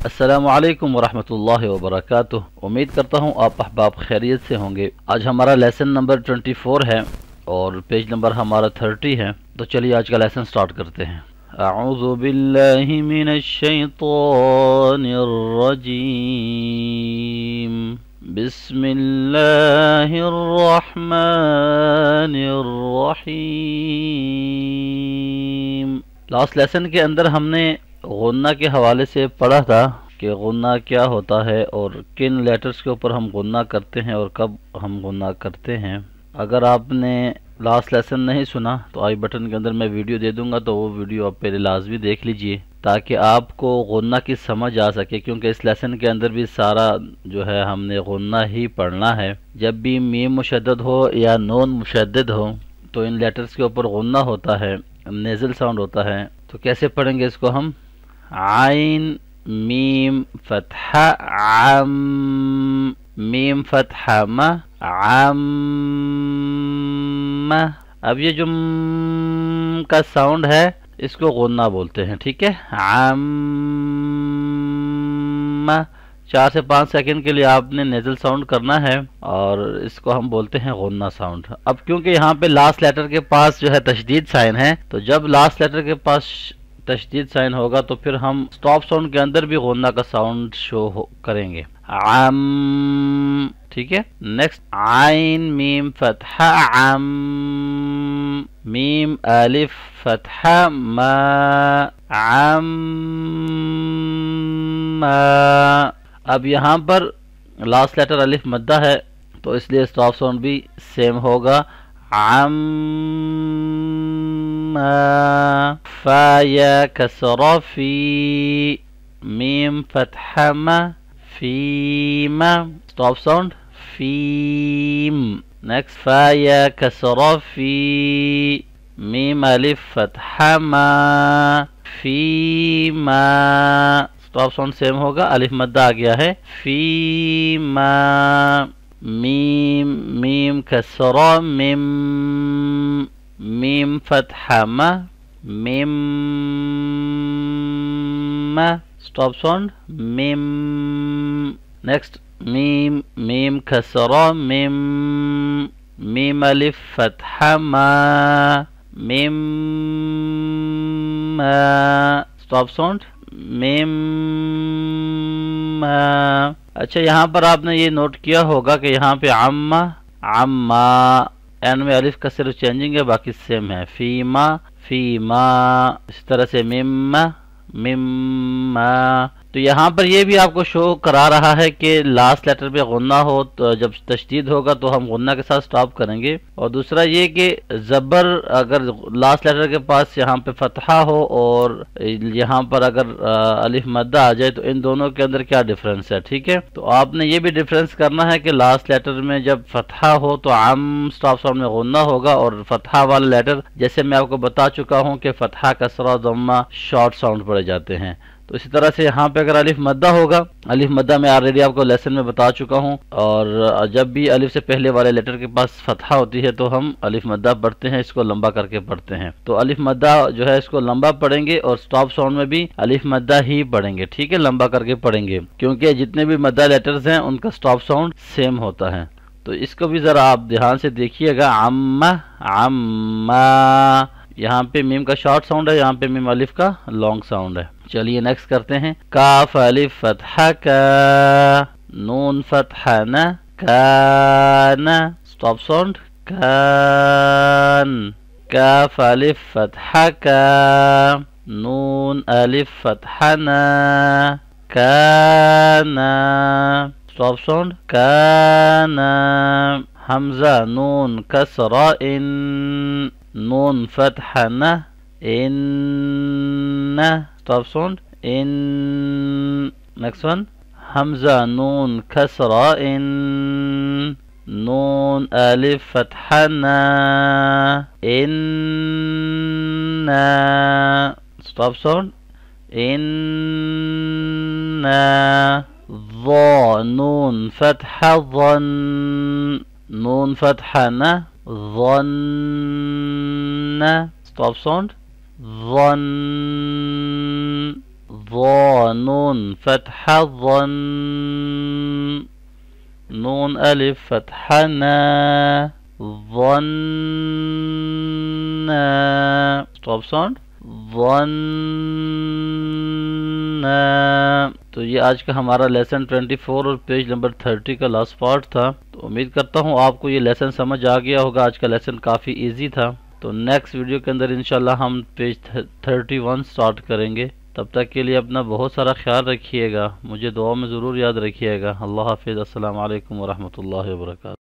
अस्सलामु अलैकुम वरहमतुल्लाहि वबरकातुह। उम्मीद करता हूँ आप अहबाब खैरियत से होंगे। आज हमारा लेसन नंबर 24 है और पेज नंबर हमारा 30 है। तो चलिए आज का लेसन स्टार्ट करते हैं। अऊज़ु बिल्लाहि मिनश शैतानिर रजीम, बिस्मिल्लाहिर रहमानिर रहीम। लास्ट लेसन के अंदर हमने गुन्ना के हवाले से पढ़ा था कि गुन्ना क्या होता है और किन लेटर्स के ऊपर हम गुन्ना करते हैं और कब हम गुन्ना करते हैं। अगर आपने लास्ट लेसन नहीं सुना तो आई बटन के अंदर मैं वीडियो दे दूंगा, तो वो वीडियो आप पहले लाजमी देख लीजिए ताकि आपको गुन्ना की समझ आ सके, क्योंकि इस लेसन के अंदर भी सारा जो है हमने गुन्ना ही पढ़ना है। जब भी मीम मुशद्दद हो या नून मुशद्दद हो तो इन लेटर्स के ऊपर गुन्ना होता है, नेज़ल साउंड होता है। तो कैसे पढ़ेंगे इसको हम? आइन मीम फतहा आम, मीम फतहा मा आम। अब ये जो का साउंड है इसको गुन्ना बोलते हैं, ठीक है। आम 4 से 5 सेकंड के लिए आपने नेज़ल साउंड करना है और इसको हम बोलते हैं गुन्ना साउंड। अब क्योंकि यहाँ पे लास्ट लेटर के पास जो है तशदीद साइन है, तो जब लास्ट लेटर के पास तशदीद साइन होगा तो फिर हम स्टॉप साउंड के अंदर भी गुन्ना का साउंड शो करेंगे। आम, ठीक है। नेक्स्ट आइन मीम फतहा आम, मीम अलिफ फतहा मा आम। अब यहाँ पर लास्ट लेटर अलिफ मद्दा है तो इसलिए स्टॉप साउंड भी सेम होगा। आम फा या कसरा फी, मीम फतहा मा फीम, स्टॉप साउंड फीम। नेक्स्ट फा या कसरा फी, मीम अलिफ फतहा मा फीमा, स्टॉप साउंड सेम होगा, अलिफ मद्दा आ गया है। फीमा मीम, मीम कसरा मिम, मीम फतहा मा मिम, स्टॉप साउंड मिम। नेक्स्ट मीम, मीम कसरा मिम, मीम अलिफ फतहा मा मिम, स्टॉप साउंड मिम। अच्छा, यहाँ पर आपने ये नोट किया होगा कि यहाँ पे अम्मा अम्मा एन में अलिफ का सिर्फ चेंजिंग है, बाकी सेम है। फीमा फीमा, इस तरह से मिम्मा मिम्मा। तो यहाँ पर ये भी आपको शो करा रहा है कि लास्ट लेटर पे गुन्ना हो तो जब तशदीद होगा तो हम गुन्ना के साथ स्टॉप करेंगे। और दूसरा ये कि ज़बर अगर लास्ट लेटर के पास यहाँ पे फतहा हो और यहाँ पर अगर अलिफ मद्दा आ जाए तो इन दोनों के अंदर क्या डिफरेंस है, ठीक है। तो आपने ये भी डिफरेंस करना है कि लास्ट लेटर में जब फतहा हो तो आम स्टॉप साउंड में गुन्ना होगा, और फतहा वाला लेटर जैसे मैं आपको बता चुका हूँ कि फतहा कसरा दम्मा शॉर्ट साउंड पड़े जाते हैं। तो इसी तरह से यहाँ पे अगर अलिफ मद्दा होगा, अलिफ मद्दा मैं ऑलरेडी आपको लेसन में बता चुका हूँ, और जब भी अलिफ से पहले वाले लेटर के पास फतहा होती है तो हम अलिफ मद्दा पढ़ते हैं, इसको लंबा करके पढ़ते हैं। तो अलिफ मद्दा जो है इसको लंबा पढ़ेंगे और स्टॉप साउंड में भी अलिफ मद्दा ही पढ़ेंगे, ठीक है, लंबा करके पढ़ेंगे, क्योंकि जितने भी मद्दा लेटर्स हैं उनका स्टॉप साउंड सेम होता है। तो इसको भी जरा आप ध्यान से देखिएगा। अम्मा अम्मा, यहाँ पे मीम का शॉर्ट साउंड है, यहाँ पे मीम अलिफ का लॉन्ग साउंड है। चलिए नेक्स्ट करते हैं। काफ अलिफ फतहा का, नून फतहा न काना, स्टॉप साउंड कान। काफ अलिफ फतहा का, नून अलिफ फतहा न काना, स्टॉप साउंड काना। हमजा नून कसरा इन, नून फतहा न इन, स्टॉप साउंड इन। नेक्स्ट वन हमजा नून कसरा इन, नून अलिफ फतहा न इन, स्टॉप साउंड इन। ظ नून फतहा ظن, नून फतहा न ظن, स्टॉप साउंड ظن ظا نون فتحہ ظن نون الف فتحہ نا ظن اسٹاپ ساؤنڈ ظن. تو یہ آج کا ہمارا لیسن 24 اور پیج نمبر 30 کا لاسٹ پارٹ تھا. تو امید کرتا ہوں آپ کو یہ لیسن سمجھ آ گیا ہوگا. آج کا لیسن کافی ایزی تھا. تو نیکسٹ ویڈیو کے اندر انشاءاللہ ہم پیج 31 سٹارٹ کریں گے. تب تک کے لیے اپنا بہت سارا خیال رکھیے گا. مجھے دعا میں ضرور یاد رکھیے گا. اللہ حافظ. السلام علیکم ورحمۃ اللہ وبرکاتہ.